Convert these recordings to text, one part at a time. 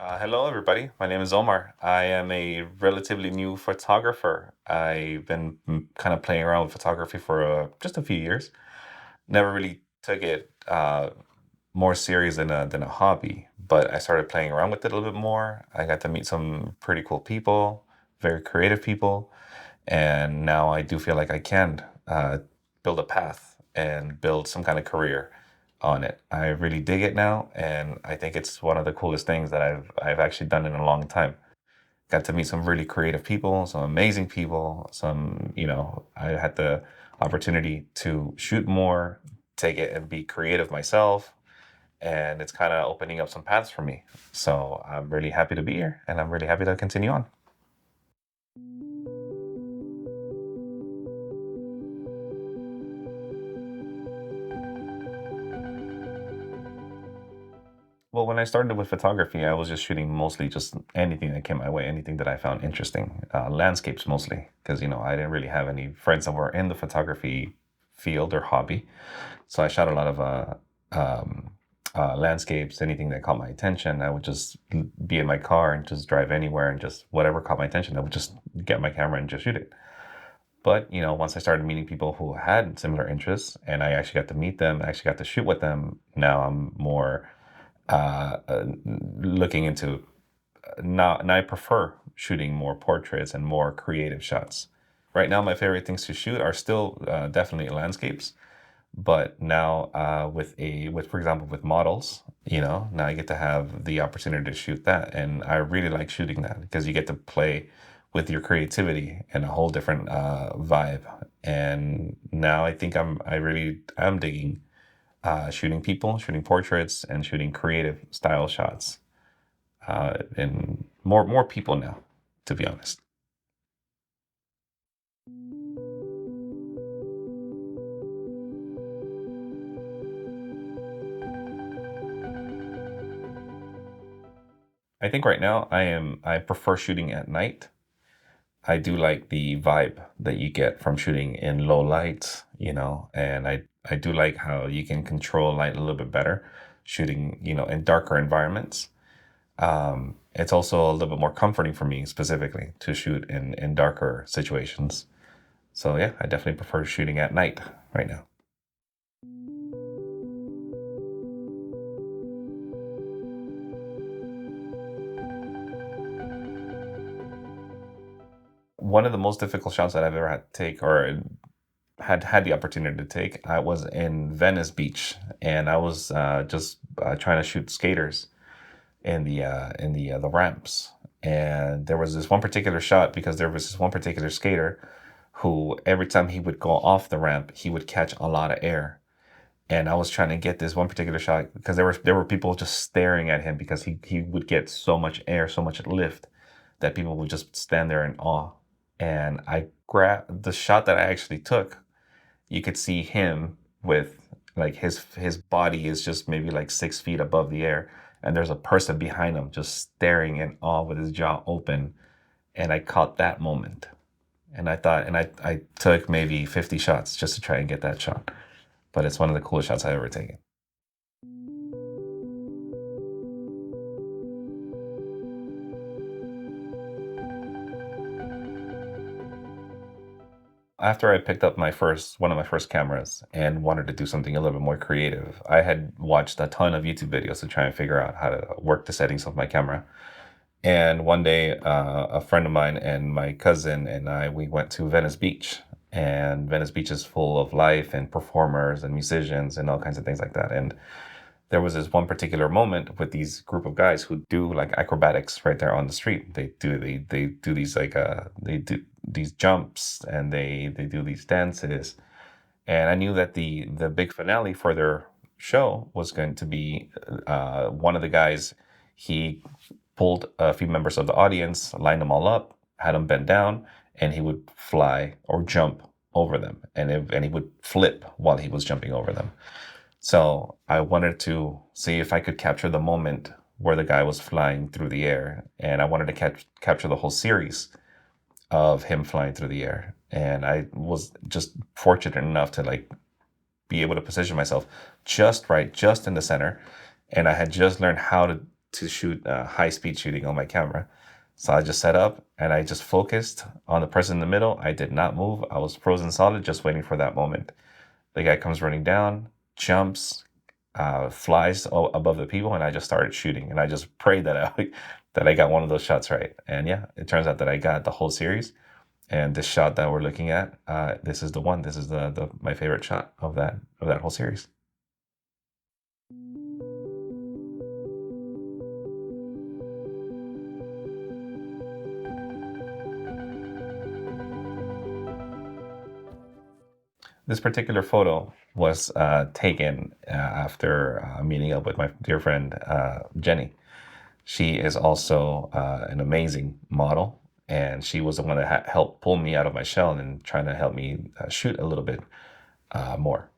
Hello, everybody. My name is Omar. I am a relatively new photographer. I've been kind of playing around with photography for just a few years. Never really took it more serious than a hobby, but I started playing around with it a little bit more. I got to meet some pretty cool people, very creative people, and now I do feel like I can build a path and build some kind of career on it. I really dig it now, and I think it's one of the coolest things that I've actually done in a long time. Got to meet some really creative people, some amazing people, I had the opportunity to shoot more, take it and be creative myself, and it's kind of opening up some paths for me. So I'm really happy to be here, and I'm really happy to continue on. Well, when I started with photography, I was just shooting mostly just anything that came my way, anything that I found interesting, landscapes mostly, because I didn't really have any friends that were in the photography field or hobby. So I shot a lot of um, landscapes, anything that caught my attention. I would just be in my car and just drive anywhere and just whatever caught my attention, I would just get my camera and just shoot it. But once I started meeting people who had similar interests, and I actually got to meet them, actually got to shoot with them, now I'm more looking into now I prefer shooting more portraits and more creative shots. Right now, my favorite things to shoot are still definitely landscapes, but now with for example with models, now I get to have the opportunity to shoot that, and I really like shooting that because you get to play with your creativity and a whole different vibe. And now I think I really am digging shooting people, shooting portraits, and shooting creative style shots. And more people now, to be honest. I think right now I prefer shooting at night. I do like the vibe that you get from shooting in low light, and I do like how you can control light a little bit better shooting, in darker environments. It's also a little bit more comforting for me specifically to shoot in darker situations. So yeah, I definitely prefer shooting at night right now. One of the most difficult shots that I've ever had to take, or had the opportunity to take, I was in Venice Beach, and I was just trying to shoot skaters in the ramps. And there was this one particular shot because there was this one particular skater who every time he would go off the ramp, he would catch a lot of air. And I was trying to get this one particular shot because there were people just staring at him because he would get so much air, so much lift that people would just stand there in awe. And I grabbed the shot that I actually took. You could see him with like his body is just maybe like 6 feet above the air, and there's a person behind him just staring in awe with his jaw open. And I caught that moment, and I took maybe 50 shots just to try and get that shot. But it's one of the coolest shots I've ever taken. After I picked up one of my first cameras and wanted to do something a little bit more creative, I had watched a ton of YouTube videos to try and figure out how to work the settings of my camera. And one day, a friend of mine and my cousin and we went to Venice Beach. And Venice Beach is full of life and performers and musicians and all kinds of things like that. And there was this one particular moment with these group of guys who do like acrobatics right there on the street. They do these they do these jumps, and they do these dances. And I knew that the big finale for their show was going to be one of the guys. He pulled a few members of the audience, lined them all up, had them bend down, and he would fly or jump over them, and he would flip while he was jumping over them. So I wanted to see if I could capture the moment where the guy was flying through the air, and I wanted to capture the whole series of him flying through the air. And I was just fortunate enough to like be able to position myself just right, just in the center. And I had just learned how to to shoot high speed shooting on my camera. So I just set up and I just focused on the person in the middle. I did not move. I was frozen solid, just waiting for that moment. The guy comes running down, jumps, flies above the people, and I just started shooting. And I just prayed that I that I got one of those shots right. And yeah, it turns out that I got the whole series. And this shot that we're looking at, this is the one. This is the my favorite shot of that whole series. This particular photo was taken after meeting up with my dear friend Jenny. She is also an amazing model, and she was the one that helped pull me out of my shell and trying to help me shoot a little bit more.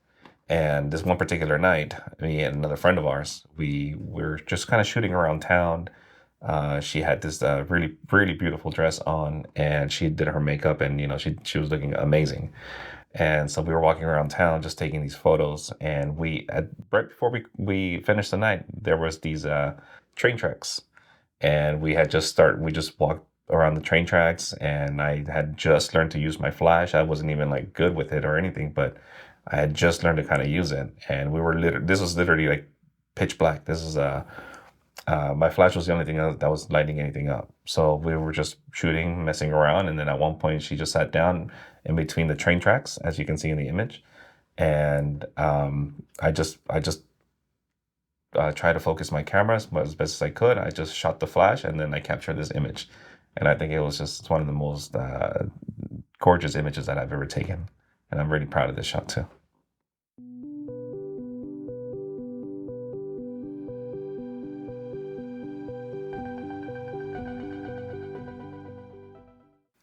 And this one particular night, me and another friend of ours, we were just kind of shooting around town. She had this really, really beautiful dress on, and she did her makeup, and she was looking amazing. And so we were walking around town just taking these photos. And right before we finished the night, there was these train tracks. And we just walked around the train tracks, and I had just learned to use my flash. I wasn't even like good with it or anything, but I had just learned to kind of use it. And this was literally like pitch black. My flash was the only thing that was lighting anything up. So we were just shooting, messing around, and then at one point she just sat down in between the train tracks, as you can see in the image, and I just tried to focus my camera as best as I could. I just shot the flash, and then I captured this image, and I think it was just one of the most gorgeous images that I've ever taken, and I'm really proud of this shot too.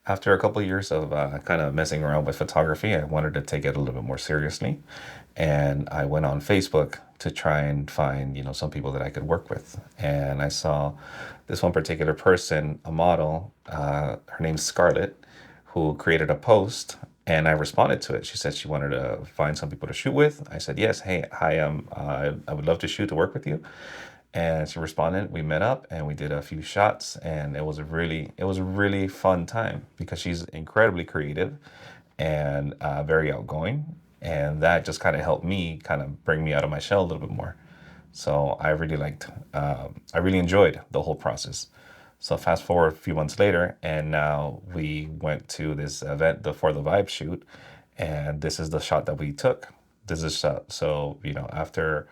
After a couple of years of kind of messing around with photography, I wanted to take it a little bit more seriously, and I went on Facebook to try and find, some people that I could work with. And I saw this one particular person, a model, her name's Scarlett, who created a post, and I responded to it. She said she wanted to find some people to shoot with. I said, yes, hey, hi, I would love to shoot to work with you. And she responded. We met up and we did a few shots, and it was a really fun time because she's incredibly creative and very outgoing, and that just kind of helped me kind of bring me out of my shell a little bit more. So I really enjoyed the whole process. So fast forward a few months later, and now we went to this event, the For the Vibe shoot, and this is the shot that we took. This is so after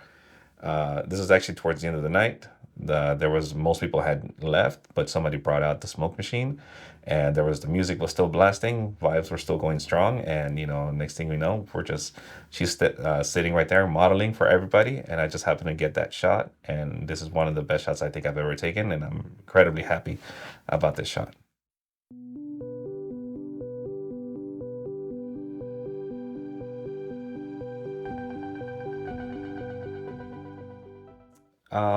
this is actually towards the end of the night. There was most people had left, but somebody brought out the smoke machine, and the music was still blasting, vibes were still going strong, and next thing we know, she's sitting right there modeling for everybody, and I just happened to get that shot, and this is one of the best shots I think I've ever taken, and I'm incredibly happy about this shot.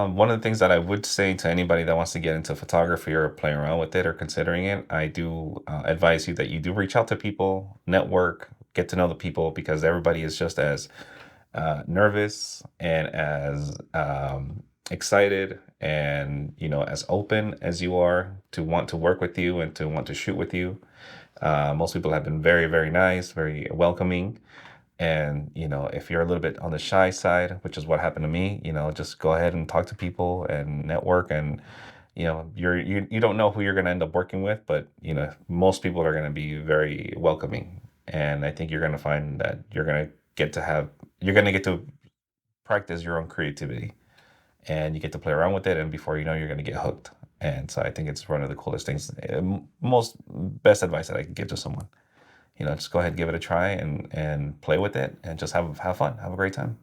One of the things that I would say to anybody that wants to get into photography or play around with it or considering it, I do advise you that you do reach out to people, network, get to know the people, because everybody is just as nervous and as excited and as open as you are to want to work with you and to want to shoot with you. Most people have been very, very nice, very welcoming. And, if you're a little bit on the shy side, which is what happened to me, just go ahead and talk to people and network. And, you don't know who you're going to end up working with, but, most people are going to be very welcoming. And I think you're going to find that you're going to get to practice your own creativity, and you get to play around with it. And before you know, you're going to get hooked. And so I think it's one of the coolest things, most best advice that I could give to someone. Just go ahead and give it a try and play with it and just have fun, have a great time.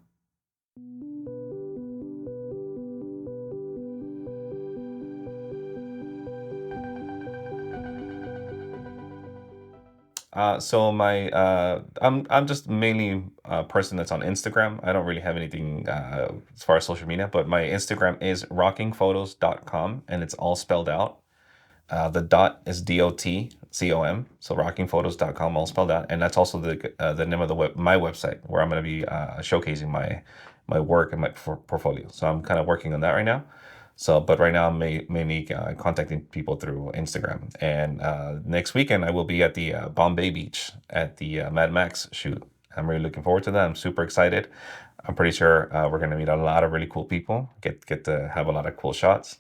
So I'm just mainly a person that's on Instagram. I don't really have anything as far as social media, but my Instagram is rockingphotosdotcom, and it's all spelled out. The dot is DOTCOM, so rockingphotosdotcom, all spelled out, and that's also the name of my website, where I'm going to be showcasing my work and my portfolio. So I'm kind of working on that right now. So, but right now I'm mainly contacting people through Instagram. And next weekend I will be at the Bombay Beach at the Mad Max shoot. I'm really looking forward to that. I'm super excited. I'm pretty sure we're going to meet a lot of really cool people. Get to have a lot of cool shots.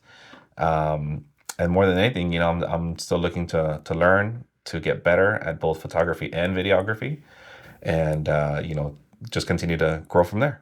Um, and more than anything, I'm still looking to learn to get better at both photography and videography, and just continue to grow from there.